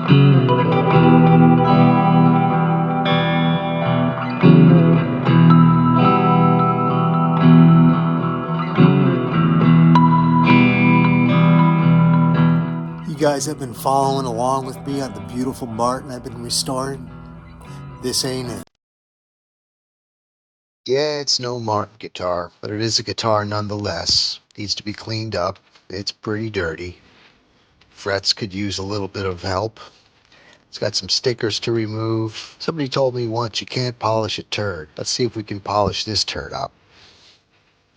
You guys have been following along with me on the beautiful Martin I've been restoring. This ain't it. Yeah, it's no Martin guitar, but it is a guitar nonetheless. Needs to be cleaned up. It's pretty dirty. Frets could use a little bit of help. It's got some stickers to remove. Somebody told me once you can't polish a turd. Let's see if we can polish this turd up.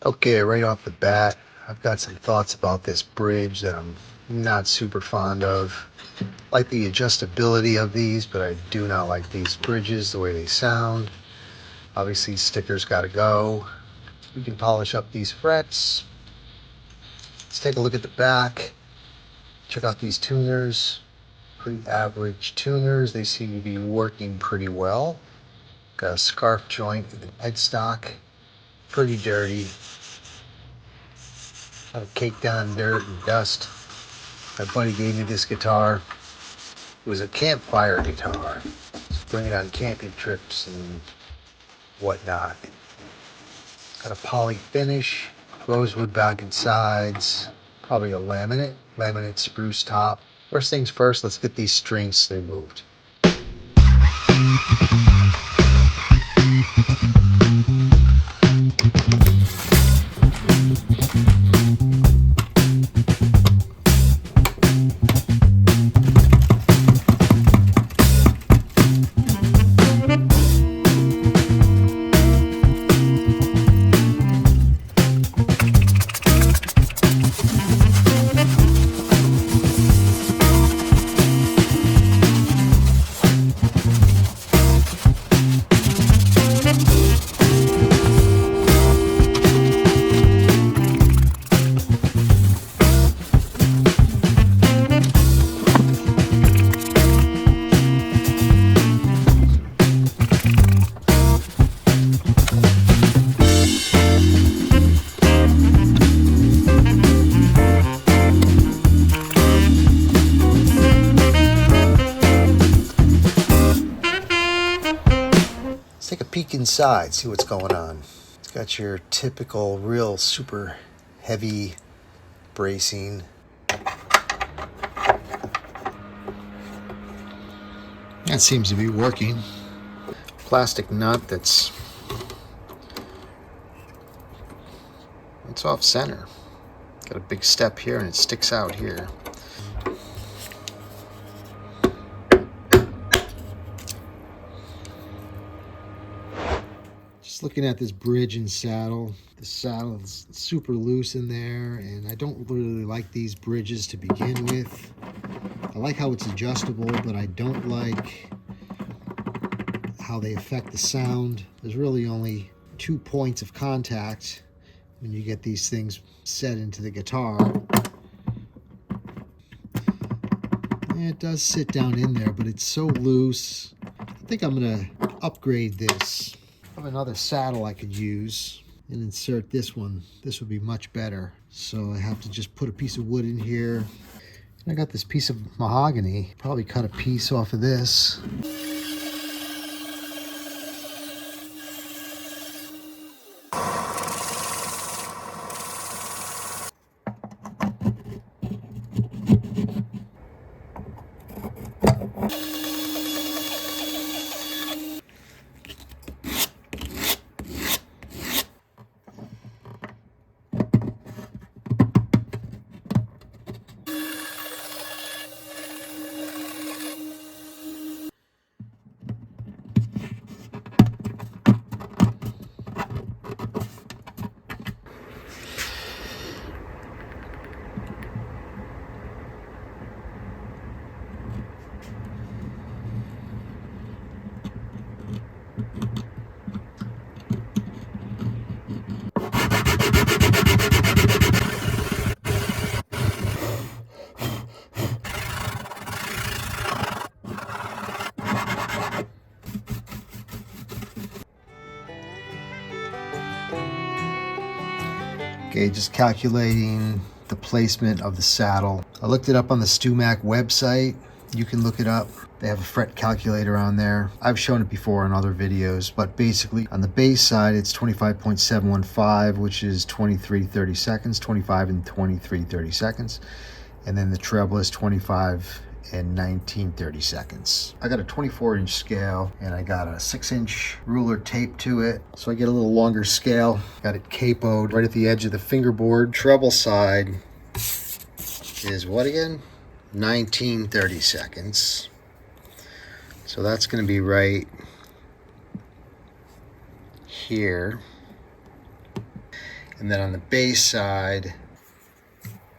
Okay, right off the bat, I've got some thoughts about this bridge that I'm not super fond of. I like the adjustability of these, but I do not like these bridges, the way they sound. Obviously, stickers gotta go. We can polish up these frets. Let's take a look at the back. Check out these tuners. Pretty average tuners. They seem to be working pretty well. Got a scarf joint in the headstock. Pretty dirty. Kind of caked on dirt and dust. My buddy gave me this guitar. It was a campfire guitar. Bring it on camping trips and whatnot. Got a poly finish. Rosewood back and sides. Probably a laminate spruce top. First things first, let's get these strings removed. Let's take a peek inside, see what's going on. It's got your typical, real super heavy bracing. That seems to be working. Plastic nut that's off center. Got a big step here and it sticks out here. Just looking at this bridge and saddle. The saddle is super loose in there, and I don't really like these bridges to begin with. I like how it's adjustable, but I don't like how they affect the sound. There's really only 2 points of contact when you get these things set into the guitar. And it does sit down in there, but it's so loose. I think I'm gonna upgrade this. I have another saddle I could use and insert this one. This would be much better. So I have to just put a piece of wood in here. And I got this piece of mahogany. Probably cut a piece off of this. Okay, just calculating the placement of the saddle. I looked it up on the StewMac website. You can look it up. They have a fret calculator on there. I've shown it before in other videos, but basically on the bass side, it's 25.715, which is 23 30 seconds, 25 and 23 30 seconds. And then the treble is 25 and 19 30 seconds. I got a 24-inch scale and I got a 6-inch ruler taped to it. So I get a little longer scale. Got it capoed right at the edge of the fingerboard. Treble side is what again? 19 30 seconds. So that's going to be right here. And then on the bass side,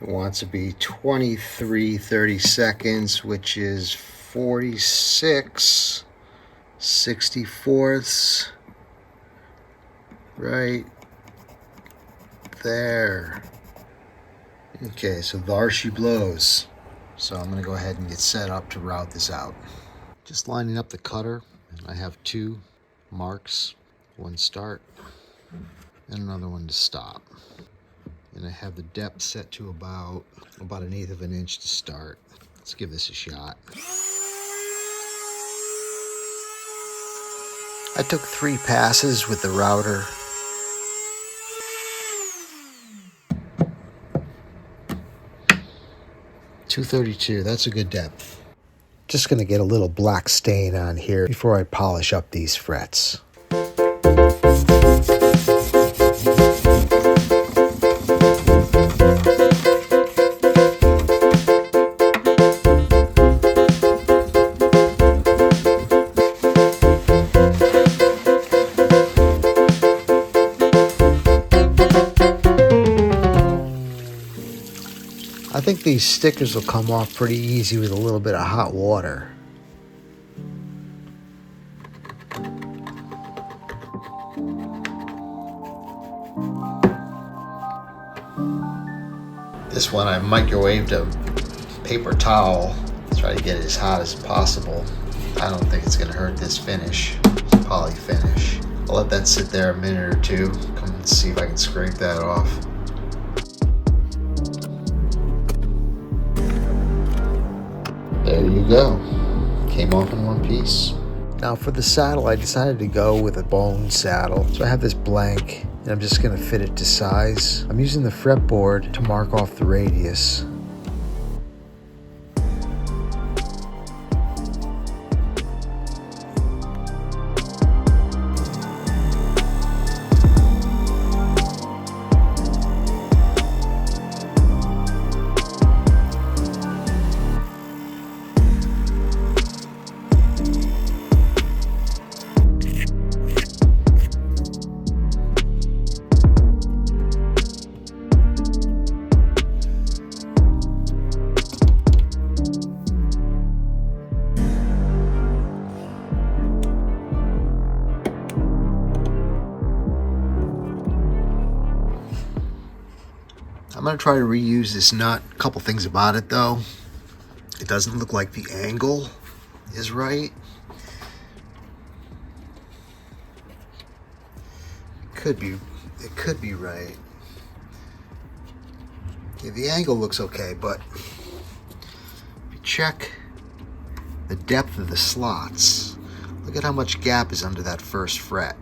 it wants to be 23 30 seconds, which is 46 64ths right there. Okay, so there she blows. So I'm going to go ahead and get set up to route this out. Just lining up the cutter, and I have 2 marks, one start and another one to stop. And I have the depth set to about 1/8 of an inch to start. Let's give this a shot. I took 3 passes with the router. .232, that's a good depth. Just going to get a little black stain on here before I polish up these frets. I think these stickers will come off pretty easy with a little bit of hot water. This one I microwaved a paper towel to try to get it as hot as possible. I don't think it's going to hurt this finish. It's poly finish. I'll let that sit there a minute or two. Come and see if I can scrape that off. There you go. Came off in one piece. Now for the saddle, I decided to go with a bone saddle. So I have this blank and I'm just going to fit it to size. I'm using the fretboard to mark off the radius. I'm going to try to reuse this nut. A couple things about it though. It doesn't look like the angle is right. It could be right. Okay, the angle looks okay, but if you check the depth of the slots, look at how much gap is under that first fret.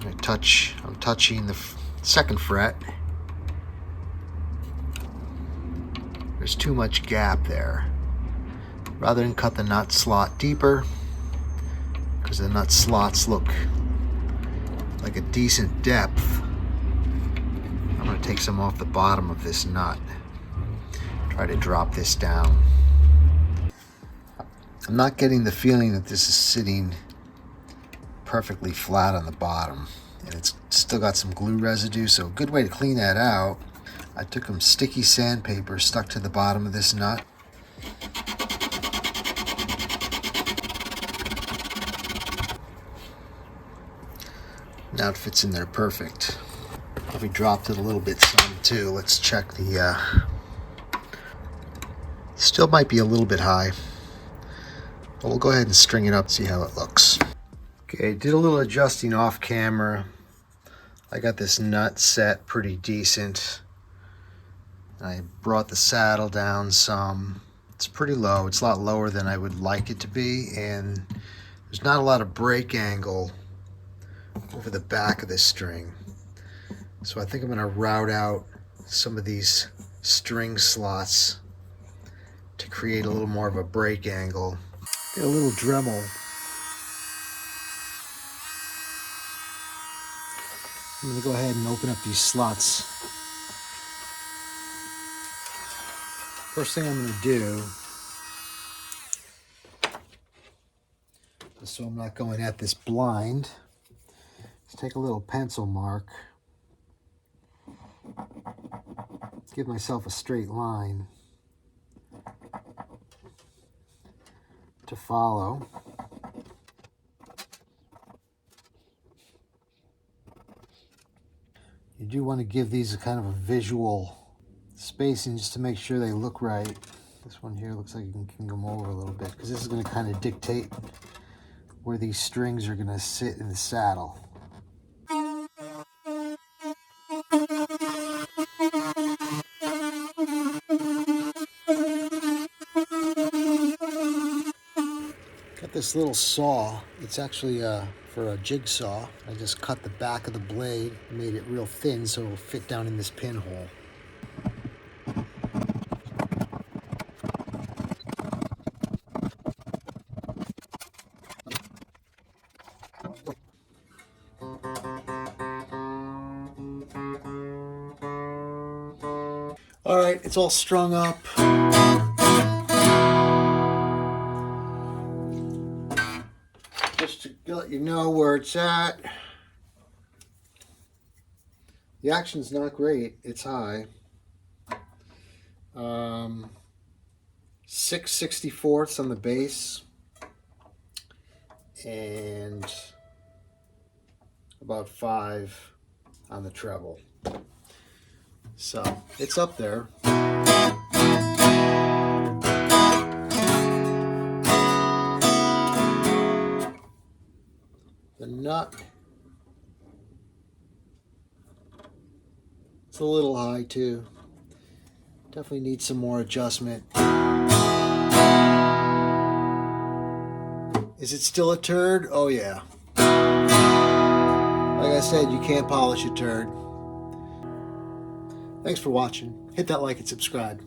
I'm touching the second fret. There's too much gap there. Rather than cut the nut slot deeper, because the nut slots look like a decent depth, I'm going to take some off the bottom of this nut. Try to drop this down. I'm not getting the feeling that this is sitting perfectly flat on the bottom. And it's still got some glue residue, so a good way to clean that out, I took some sticky sandpaper stuck to the bottom of this nut. Now it fits in there perfect. We dropped it a little bit some too. Let's check the, still might be a little bit high. But we'll go ahead and string it up, see how it looks. Okay, did a little adjusting off camera. I got this nut set pretty decent. I brought the saddle down some. It's pretty low. It's a lot lower than I would like it to be, and there's not a lot of break angle over the back of this string. So I think I'm going to route out some of these string slots to create a little more of a break angle. Get a little Dremel. I'm going to go ahead and open up these slots. First thing I'm going to do, so I'm not going at this blind, is take a little pencil mark, give myself a straight line to follow. You do want to give these a kind of a visual spacing just to make sure they look right. This one here looks like you can come over a little bit because this is going to kind of dictate where these strings are going to sit in the saddle. Got this little saw. It's actually for a jigsaw. I just cut the back of the blade, made it real thin so it'll fit down in this pinhole. All right, it's all strung up. Just to let you know where it's at. The action's not great. It's high. 6/64 on the bass and about 5 on the treble. So it's up there. The nut, it's a little high too. Definitely needs some more adjustment. Is it still a turd? Oh yeah. Like I said, you can't polish a turd. Thanks for watching. Hit that like and subscribe.